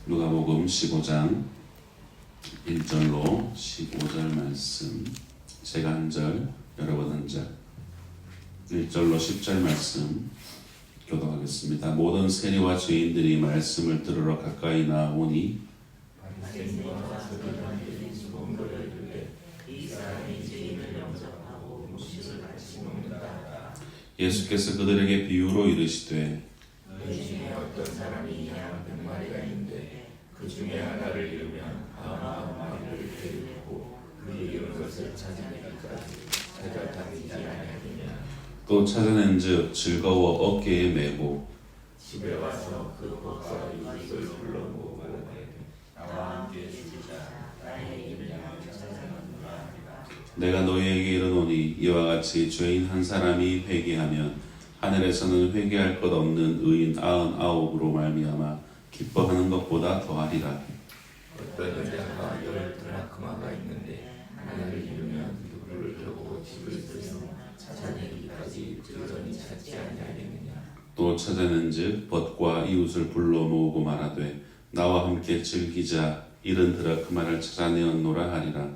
누가복음 15장 1절로 15절 말씀, 제가 한 절, 여러분 한 절, 1절로 10절 말씀 교독하겠습니다. 모든 세리와 죄인들이 말씀을 들으러 가까이 나오니 예수께서 그들에게 비유로 이르시되 너희 중에 어떤 사람이 양 100마리가 있는데 그 중에 하나를 잃으면 99마리를 데리고 그 잃은 것을 찾아내기까지 찾아다니지 아니하느냐. 또 찾아낸즉 즐거워 어깨에 메고 집에 와서 그 복과 이웃을 불러 모으고 나와 함께 죽자 나의 이름을 찾아내느라. 내가 너희에게 이르노니 이와 같이 죄인 한 사람이 회개하면 하늘에서는 회개할 것 없는 의인 99으로 말미암아 기뻐하는 것보다 더하리라. 어떤 여자가 10드라크마가 있는데 하나를 잃으면 누구를 펴고 집을 쓰며 찾아내기까지 여전히 찾지 아니하겠느냐. 또 찾아낸즉 벗과 이웃을 불러 모으고 말하되 나와 함께 즐기자 잃은 드라크마를 찾아내었노라 하리라.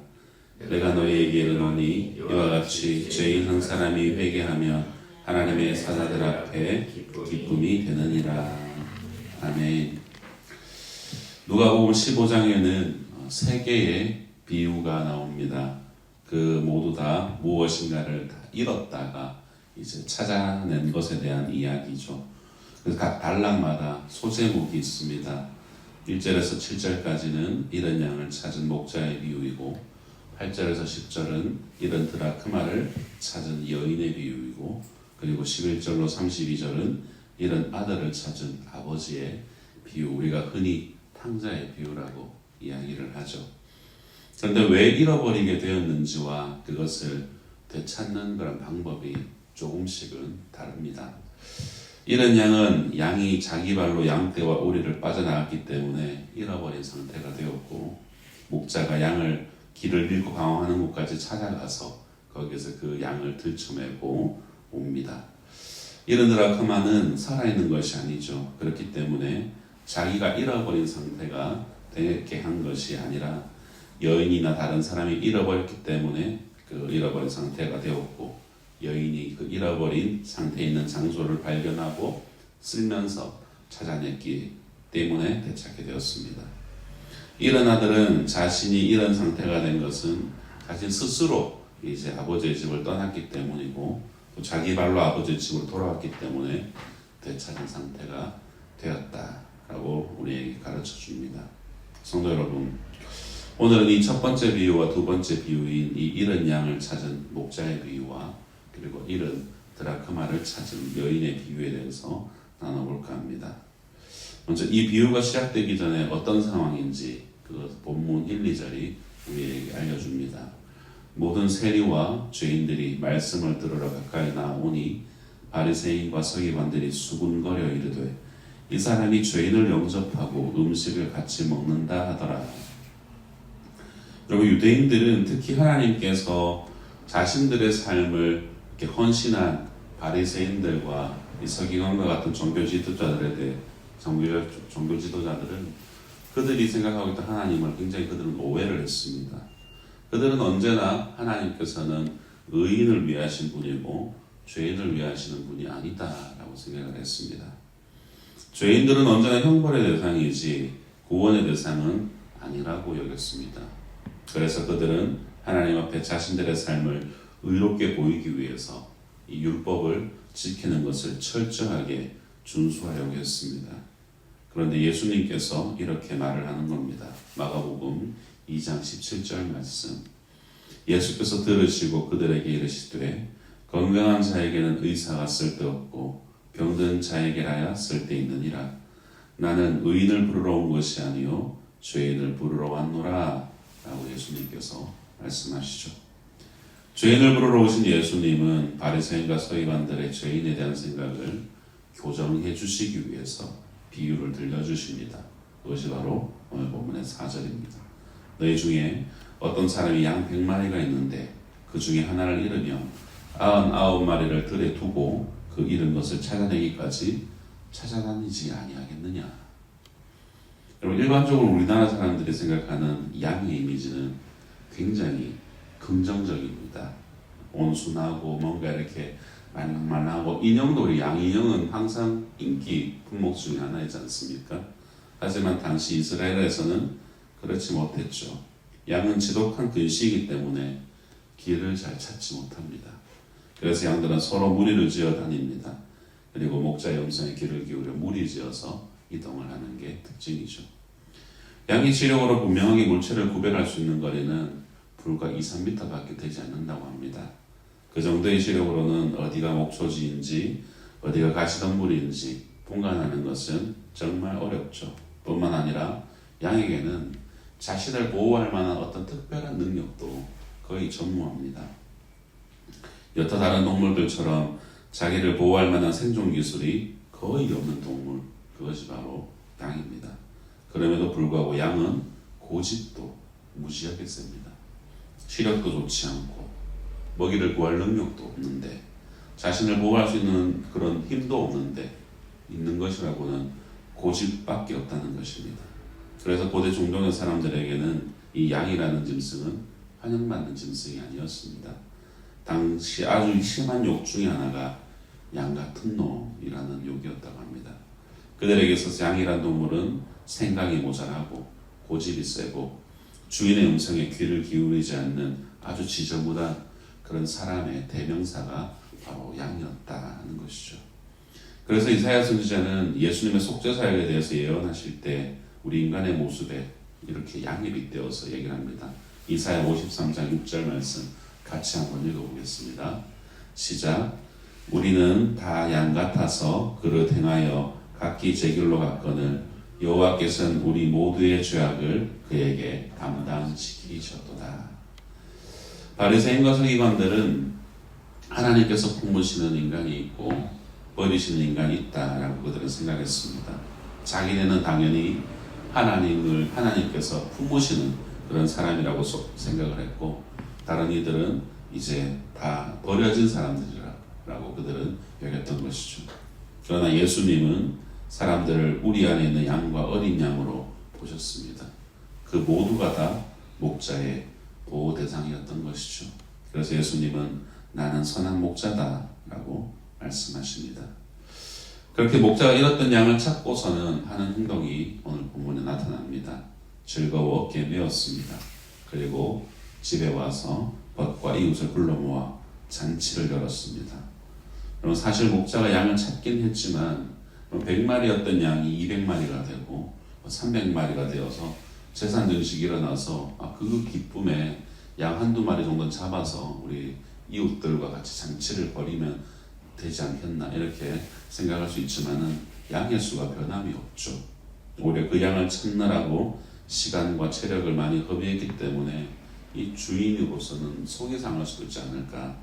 내가 너희에게 이르노니 이와 같이 죄인 한 사람이 회개하면 하나님의 사자들 앞에 기쁨이 되느니라. 아멘. 누가복음 15장에는 세 개의 비유가 나옵니다. 그 모두 다 무엇인가를 다 잃었다가 이제 찾아낸 것에 대한 이야기죠. 그래서 각 단락마다 소제목이 있습니다. 1절에서 7절까지는 잃은 양을 찾은 목자의 비유이고 8절에서 10절은 잃은 드라크마를 찾은 여인의 비유이고 그리고 11절로 32절은 잃은 아들을 찾은 아버지의 비유, 우리가 흔히 탕자의 비유라고 이야기를 하죠. 그런데 왜 잃어버리게 되었는지와 그것을 되찾는 그런 방법이 조금씩은 다릅니다. 잃은 양은 양이 자기 발로 양떼와 오리를 빠져나갔기 때문에 잃어버린 상태가 되었고 목자가 양을 길을 잃고 방황하는 곳까지 찾아가서 거기에서 그 양을 들쳐매고 옵니다. 잃은 드라크마는 살아있는 것이 아니죠. 그렇기 때문에 자기가 잃어버린 상태가 되게 한 것이 아니라 여인이나 다른 사람이 잃어버렸기 때문에 그 잃어버린 상태가 되었고 여인이 그 잃어버린 상태에 있는 장소를 발견하고 쓸면서 찾아냈기 때문에 되찾게 되었습니다. 잃은 아들은 자신이 잃은 상태가 된 것은 자신 스스로 이제 아버지의 집을 떠났기 때문이고 또 자기 발로 아버지의 집으로 돌아왔기 때문에 되찾은 상태가 되었다라고 우리에게 가르쳐 줍니다. 성도 여러분, 오늘은 이 첫 번째 비유와 두 번째 비유인 이 잃은 양을 찾은 목자의 비유와 그리고 잃은 드라크마를 찾은 여인의 비유에 대해서 나눠볼까 합니다. 먼저 이 비유가 시작되기 전에 어떤 상황인지 그 본문 1, 2절이 우리에게 알려줍니다. 모든 세리와 죄인들이 말씀을 들으러 가까이 나오니 바리새인과 서기관들이 수군거려 이르되 이 사람이 죄인을 영접하고 음식을 같이 먹는다 하더라. 여러분, 유대인들은 특히 하나님께서 자신들의 삶을 이렇게 헌신한 바리새인들과 이 서기관과 같은 종교 지도자들은 그들이 생각하고 있던 하나님을 굉장히 그들은 오해를 했습니다. 그들은 언제나 하나님께서는 의인을 위하신 분이고 죄인을 위하시는 분이 아니다라고 생각을 했습니다. 죄인들은 언제나 형벌의 대상이지 구원의 대상은 아니라고 여겼습니다. 그래서 그들은 하나님 앞에 자신들의 삶을 의롭게 보이기 위해서 이 율법을 지키는 것을 철저하게 준수하려고 했습니다. 그런데 예수님께서 이렇게 말을 하는 겁니다. 마가복음 2장 17절 말씀. 예수께서 들으시고 그들에게 이르시되 건강한 자에게는 의사가 쓸데없고 병든 자에게라야 쓸데있느니라. 나는 의인을 부르러 온 것이 아니요 죄인을 부르러 왔노라 라고 예수님께서 말씀하시죠. 죄인을 부르러 오신 예수님은 바리새인과 서기관들의 죄인에 대한 생각을 교정해 주시기 위해서 비유를 들려주십니다. 그것이 바로 오늘 본문의 4절입니다. 너희 중에 어떤 사람이 양 100마리가 있는데 그 중에 하나를 잃으면 99마리를 들에 두고 그 잃은 것을 찾아내기까지 찾아다니지 아니하겠느냐. 여러분, 일반적으로 우리나라 사람들이 생각하는 양의 이미지는 굉장히 긍정적입니다. 온순하고 뭔가 이렇게 말랑말랑하고, 인형도 우리 양인형은 항상 인기 품목 중에 하나이지 않습니까? 하지만 당시 이스라엘에서는 그렇지 못했죠. 양은 지독한 근시이기 때문에 길을 잘 찾지 못합니다. 그래서 양들은 서로 무리를 지어 다닙니다. 그리고 목자의 음성에 귀를 기울여 무리지어서 이동을 하는 게 특징이죠. 양의 시력으로 분명하게 물체를 구별할 수 있는 거리는 불과 2-3m밖에 되지 않는다고 합니다. 그 정도의 시력으로는 어디가 목초지인지 어디가 가시덤불인지 분간하는 것은 정말 어렵죠. 뿐만 아니라 양에게는 자신을 보호할 만한 어떤 특별한 능력도 거의 전무합니다. 여타 다른 동물들처럼 자기를 보호할 만한 생존 기술이 거의 없는 동물, 그것이 바로 양입니다. 그럼에도 불구하고 양은 고집도 무지하게 셉니다. 시력도 좋지 않고 먹이를 구할 능력도 없는데, 자신을 보호할 수 있는 그런 힘도 없는데 있는 것이라고는 고집밖에 없다는 것입니다. 그래서 고대 중동의 사람들에게는 이 양이라는 짐승은 환영받는 짐승이 아니었습니다. 당시 아주 심한 욕 중에 하나가 양 같은 놈이라는 욕이었다고 합니다. 그들에게 있어서 양이라는 동물은 생각이 모자라고 고집이 세고 주인의 음성에 귀를 기울이지 않는 아주 지저분한 그런 사람의 대명사가 바로 양이었다는 것이죠. 그래서 이사야 선지자는 예수님의 속죄사역에 대해서 예언하실 때 우리 인간의 모습에 이렇게 양이 빗대어서 얘기를 합니다. 이사야 53장 6절 말씀 같이 한번 읽어보겠습니다. 시작. 우리는 다 양 같아서 그릇 행하여 각기 제 길로 갔거늘 여호와께서는 우리 모두의 죄악을 그에게 담당시키셨도다. 바리새인과 서기관들은 하나님께서 품으시는 인간이 있고 버리시는 인간이 있다라고 그들은 생각했습니다. 자기네는 당연히 하나님께서 품으시는 그런 사람이라고 생각을 했고, 다른 이들은 이제 다 버려진 사람들이라고 그들은 여겼던 것이죠. 그러나 예수님은 사람들을 우리 안에 있는 양과 어린 양으로 보셨습니다. 그 모두가 다 목자의 보호 대상이었던 것이죠. 그래서 예수님은 나는 선한 목자다라고 말씀하십니다. 그렇게 목자가 잃었던 양을 찾고서는 하는 행동이 오늘 본문에 나타납니다. 즐거워 어깨에 메었습니다. 그리고 집에 와서 벗과 이웃을 불러 모아 잔치를 열었습니다. 그럼 사실 목자가 양을 찾긴 했지만 100마리였던 양이 200마리가 되고 300마리가 되어서 재산 증식이 일어나서 그 기쁨에 양 한두 마리 정도는 잡아서 우리 이웃들과 같이 잔치를 벌이면 되지 않겠나 이렇게 생각할 수 있지만은 양의 수가 변함이 없죠. 오히려 그 양을 찾느라고 시간과 체력을 많이 허비했기 때문에 이 주인으로서는 속이 상할 수도 있지 않을까.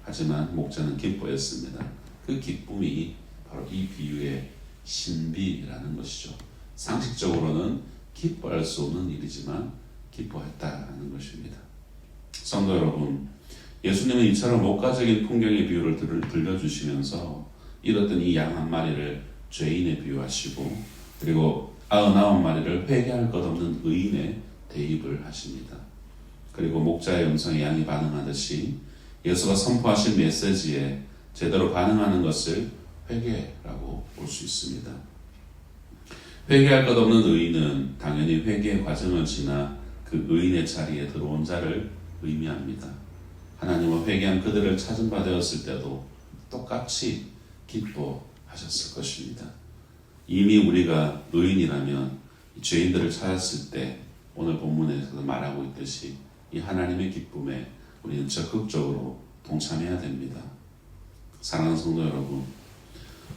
하지만 목자는 기뻐했습니다. 그 기쁨이 바로 이 비유의 신비라는 것이죠. 상식적으로는 기뻐할 수 없는 일이지만 기뻐했다는 것입니다. 성도 여러분, 예수님은 이처럼 목가적인 풍경의 비유를 들려주시면서 잃었던 이 양 한 마리를 죄인에 비유하시고, 그리고 99마리를 회개할 것 없는 의인에 대입을 하십니다. 그리고 목자의 음성에 양이 반응하듯이 예수가 선포하신 메시지에 제대로 반응하는 것을 회개라고 볼 수 있습니다. 회개할 것 없는 의인은 당연히 회개의 과정을 지나 그 의인의 자리에 들어온 자를 의미합니다. 하나님은 회개한 그들을 찾은 바 되었을 때도 똑같이 기뻐하셨을 것입니다. 이미 우리가 의인이라면 죄인들을 찾았을 때 오늘 본문에서 말하고 있듯이 이 하나님의 기쁨에 우리는 적극적으로 동참해야 됩니다. 사랑하는 성도 여러분,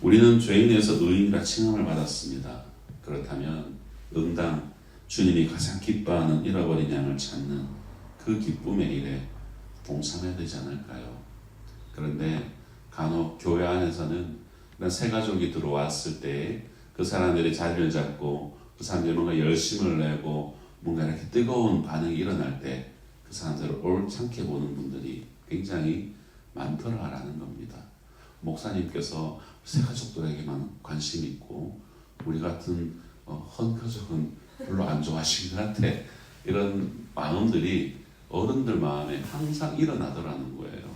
우리는 죄인에서 의인이라 칭함을 받았습니다. 그렇다면 응당 주님이 가장 기뻐하는 잃어버린 양을 찾는 그 기쁨의 일에 동참해야 되지 않을까요? 그런데 간혹 교회 안에서는 이런 새 가족이 들어왔을 때 그 사람들이 자리를 잡고 그 사람들이 뭔가 열심을 내고 뭔가 이렇게 뜨거운 반응이 일어날 때 그 사람들을 옳지 보는 분들이 굉장히 많더라라는 겁니다. 목사님께서 새 가족들에게만 관심이 있고 우리 같은 헌 가족은 별로 안 좋아하신 것 같아. 이런 마음들이 어른들 마음에 항상 일어나더라는 거예요.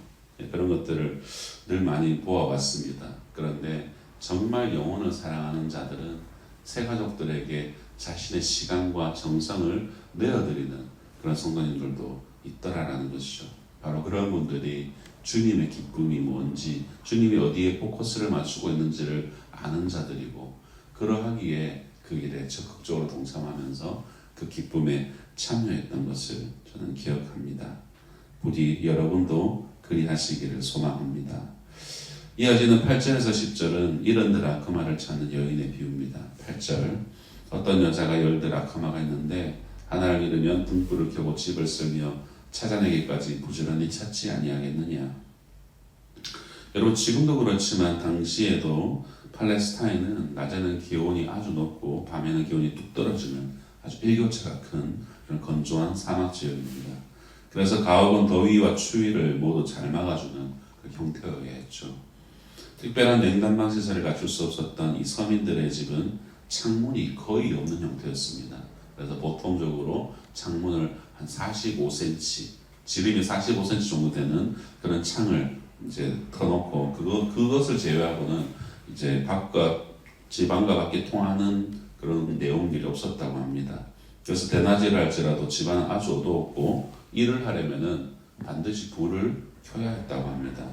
그런 것들을 늘 많이 보아왔습니다. 그런데 정말 영혼을 사랑하는 자들은 새 가족들에게 자신의 시간과 정성을 내어드리는 그런 성도님들도 있더라라는 것이죠. 바로 그런 분들이 주님의 기쁨이 뭔지, 주님이 어디에 포커스를 맞추고 있는지를 아는 자들이고, 그러하기에 그 일에 적극적으로 동참하면서 그 기쁨에 참여했던 것을 저는 기억합니다. 부디 여러분도 그리하시기를 소망합니다. 이어지는 8절에서 10절은 1은 드라크마를 찾는 여인의 비유입니다. 8절, 어떤 여자가 10드라크마가 있는데 하나를 잃으면 등불을 켜고 집을 쓸며 찾아내기까지 부지런히 찾지 아니하겠느냐. 여러분, 지금도 그렇지만 당시에도 팔레스타인은 낮에는 기온이 아주 높고 밤에는 기온이 뚝 떨어지는 아주 일교차가 큰 그런 건조한 사막 지역입니다. 그래서 가옥은 더위와 추위를 모두 잘 막아주는 그 형태여야 했죠. 특별한 냉난방 시설을 갖출 수 없었던 이 서민들의 집은 창문이 거의 없는 형태였습니다. 그래서 보통적으로 창문을 한 45cm, 지름이 45cm 정도 되는 그런 창을 이제 터놓고 그것을 제외하고는 이제 집안과 밖에 통하는 그런 내용들이 없었다고 합니다. 그래서 대낮이라 할지라도 집안은 아주 어두웠고 일을 하려면은 반드시 불을 켜야 했다고 합니다.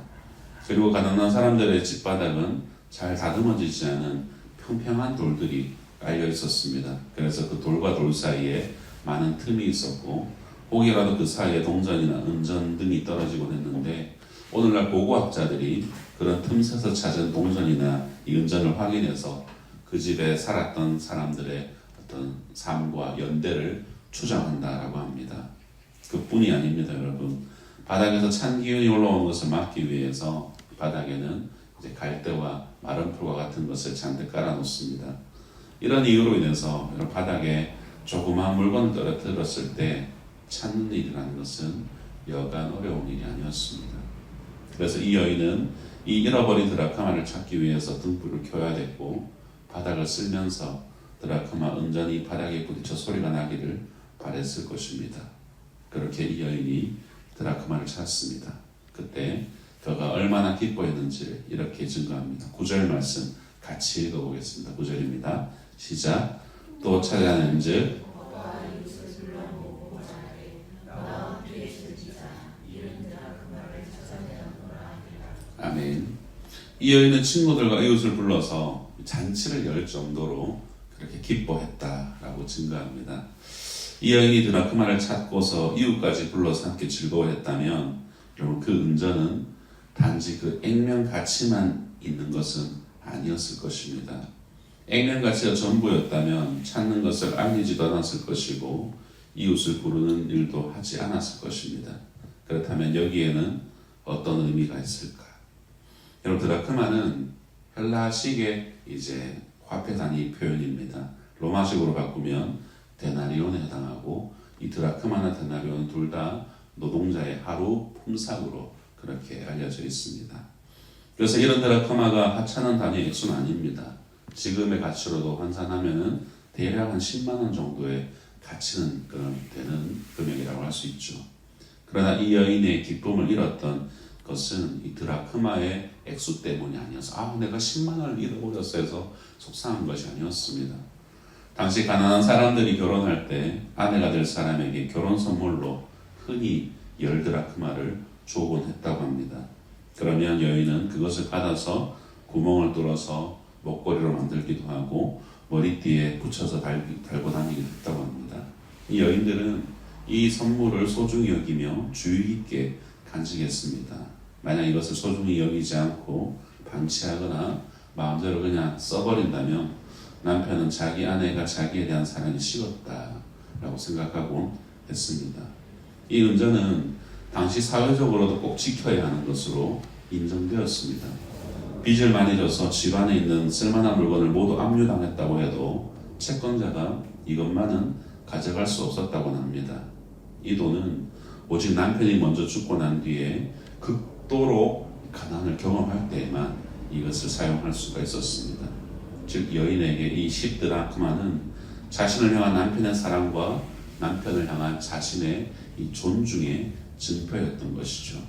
그리고 가난한 사람들의 집바닥은 잘 다듬어지지 않은 평평한 돌들이 깔려 있었습니다. 그래서 그 돌과 돌 사이에 많은 틈이 있었고 혹이라도 그 사이에 동전이나 은전 등이 떨어지곤 했는데, 오늘날 고고학자들이 그런 틈새서 찾은 동전이나 이 은전을 확인해서 그 집에 살았던 사람들의 어떤 삶과 연대를 추정한다라고 합니다. 그뿐이 아닙니다, 여러분. 바닥에서 찬 기운이 올라오는 것을 막기 위해서 바닥에는 이제 갈대와 마른 풀과 같은 것을 잔뜩 깔아놓습니다. 이런 이유로 인해서 바닥에 조그마한 물건을 떨어뜨렸을 때 찾는 일이라는 것은 여간 어려운 일이 아니었습니다. 그래서 이 여인은 이 잃어버린 드라크마를 찾기 위해서 등불을 켜야 됐고, 바닥을 쓸면서 드라크마 은전이 바닥에 부딪혀 소리가 나기를 바랬을 것입니다. 그렇게 이 여인이 드라크마를 찾습니다. 그때 그가 얼마나 기뻐했는지를 이렇게 증거합니다. 9절 말씀 같이 읽어보겠습니다. 9절입니다. 시작. 또 찾아낸즉 아멘. 이 여인은 친구들과 이웃을 불러서 잔치를 열 정도로 그렇게 기뻐했다라고 증거합니다. 이 여인이 드라크마를 찾고서 이웃까지 불러서 함께 즐거워했다면, 여러분, 그 은전은 단지 그 액면 가치만 있는 것은 아니었을 것입니다. 액면 가치가 전부였다면 찾는 것을 알리지도 않았을 것이고 이웃을 부르는 일도 하지 않았을 것입니다. 그렇다면 여기에는 어떤 의미가 있을까? 여러분, 드라크마는 헬라식의 이제 화폐 단위 표현입니다. 로마식으로 바꾸면 데나리온에 해당하고, 이 드라크마나 데나리온은 둘 다 노동자의 하루 품삯으로 그렇게 알려져 있습니다. 그래서 이런 드라크마가 하찮은 단위 액수는 아닙니다. 지금의 가치로도 환산하면은 대략 한 10만 원 정도의 가치는 되는 금액이라고 할 수 있죠. 그러나 이 여인의 기쁨을 잃었던 것은 이 드라크마의 액수 때문이 아니어서 내가 10만 원을 잃어버렸어 해서 속상한 것이 아니었습니다. 당시 가난한 사람들이 결혼할 때 아내가 될 사람에게 결혼 선물로 흔히 10드라크마를 주곤 했다고 합니다. 그러면 여인은 그것을 받아서 구멍을 뚫어서 목걸이로 만들기도 하고 머리띠에 붙여서 달고 다니기도 했다고 합니다. 이 여인들은 이 선물을 소중히 여기며 주의 깊게 간직했습니다. 만약 이것을 소중히 여기지 않고 방치하거나 마음대로 그냥 써버린다면 남편은 자기 아내가 자기에 대한 사랑이 식었다라고 생각하곤 했습니다. 이 은전은 당시 사회적으로도 꼭 지켜야 하는 것으로 인정되었습니다. 빚을 많이 져서 집안에 있는 쓸만한 물건을 모두 압류당했다고 해도 채권자가 이것만은 가져갈 수 없었다고 합니다. 이 돈은 오직 남편이 먼저 죽고 난 뒤에 극도로 가난을 경험할 때에만 이것을 사용할 수가 있었습니다. 즉 여인에게 이 10드라크마는 자신을 향한 남편의 사랑과 남편을 향한 자신의 이 존중의 증표였던 것이죠.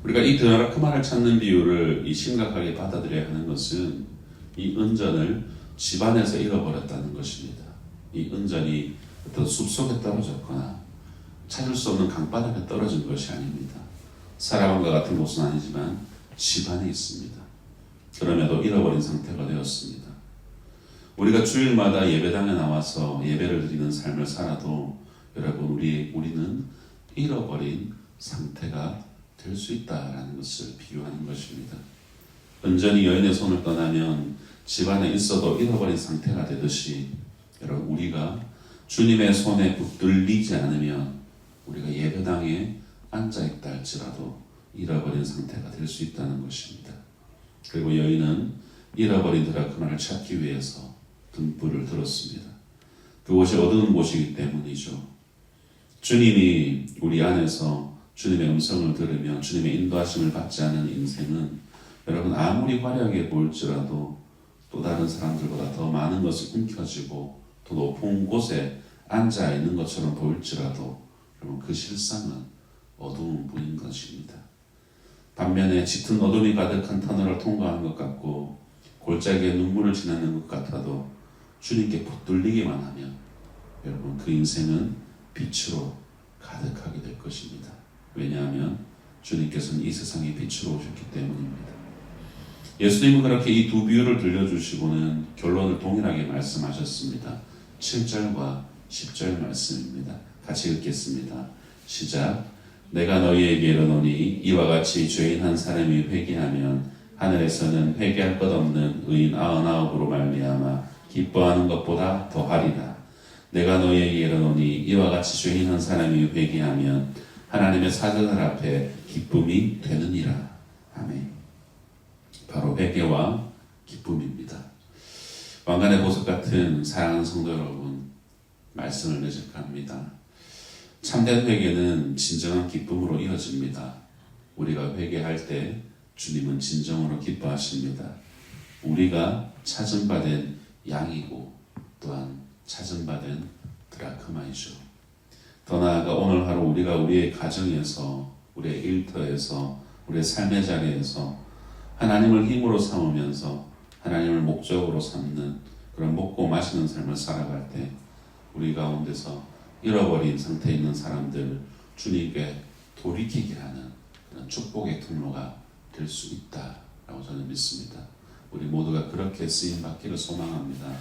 우리가 이 드라크마를 찾는 비유를 이 심각하게 받아들여야 하는 것은 이 은전을 집안에서 잃어버렸다는 것입니다. 이 은전이 어떤 숲속에 떨어졌거나 찾을 수 없는 강바닥에 떨어진 것이 아닙니다. 사라방과 같은 곳은 아니지만 집안에 있습니다. 그럼에도 잃어버린 상태가 되었습니다. 우리가 주일마다 예배당에 나와서 예배를 드리는 삶을 살아도 여러분 우리는 잃어버린 상태가 될 수 있다라는 것을 비유하는 것입니다. 은전이 여인의 손을 떠나면 집안에 있어도 잃어버린 상태가 되듯이 여러분 우리가 주님의 손에 붙들리지 않으면 우리가 예배당에 앉아있다 할지라도 잃어버린 상태가 될 수 있다는 것입니다. 그리고 여인은 잃어버린 드라크마를 찾기 위해서 등불을 들었습니다. 그곳이 어두운 곳이기 때문이죠. 주님이 우리 안에서 주님의 음성을 들으며 주님의 인도하심을 받지 않은 인생은 여러분 아무리 화려하게 보일지라도 또 다른 사람들보다 더 많은 것이 움켜쥐고 더 높은 곳에 앉아 있는 것처럼 보일지라도 여러분 그 실상은 어두운 분인 것입니다. 반면에 짙은 어둠이 가득한 터널을 통과하는 것 같고 골짜기에 눈물을 지나는 것 같아도 주님께 붙들리기만 하면 여러분 그 인생은 빛으로 가득하게 될 것입니다. 왜냐하면 주님께서는 이 세상에 빛으로 오셨기 때문입니다. 예수님은 그렇게 이 두 비유를 들려주시고는 결론을 동일하게 말씀하셨습니다. 7절과 10절 말씀입니다. 같이 읽겠습니다. 시작. 내가 너희에게 이르노니 이와 같이 죄인 한 사람이 회개하면 하늘에서는 회개할 것 없는 의인 99으로 말미암아 기뻐하는 것보다 더하리라. 내가 너희에게 이르노니 이와 같이 죄인 한 사람이 회개하면 하나님의 사자들 앞에 기쁨이 되느니라. 아멘. 바로 회개와 기쁨입니다. 왕관의 보석 같은 사랑하는 성도 여러분, 말씀을 맺을까 합니다. 참된 회개는 진정한 기쁨으로 이어집니다. 우리가 회개할 때 주님은 진정으로 기뻐하십니다. 우리가 찾음받은 양이고 또한 찾음받은 드라크마이죠. 더 나아가 오늘 하루 우리가 우리의 가정에서, 우리의 일터에서, 우리의 삶의 자리에서 하나님을 힘으로 삼으면서 하나님을 목적으로 삼는 그런 먹고 마시는 삶을 살아갈 때 우리 가운데서 잃어버린 상태에 있는 사람들 주님께 돌이키게 하는 그런 축복의 통로가 될 수 있다라고 저는 믿습니다. 우리 모두가 그렇게 쓰임받기를 소망합니다.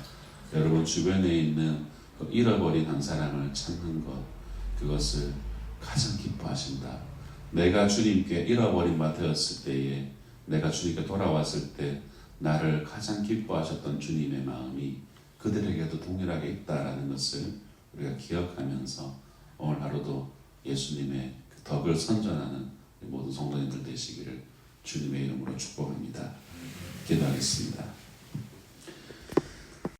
여러분 주변에 있는 그 잃어버린 한 사람을 찾는 것, 그것을 가장 기뻐하신다. 내가 주님께 잃어버린 바 되었을 때에, 내가 주님께 돌아왔을 때 나를 가장 기뻐하셨던 주님의 마음이 그들에게도 동일하게 있다라는 것을 우리가 기억하면서 오늘 하루도 예수님의 그 덕을 선전하는 모든 성도님들 되시기를 주님의 이름으로 축복합니다. 기도하겠습니다.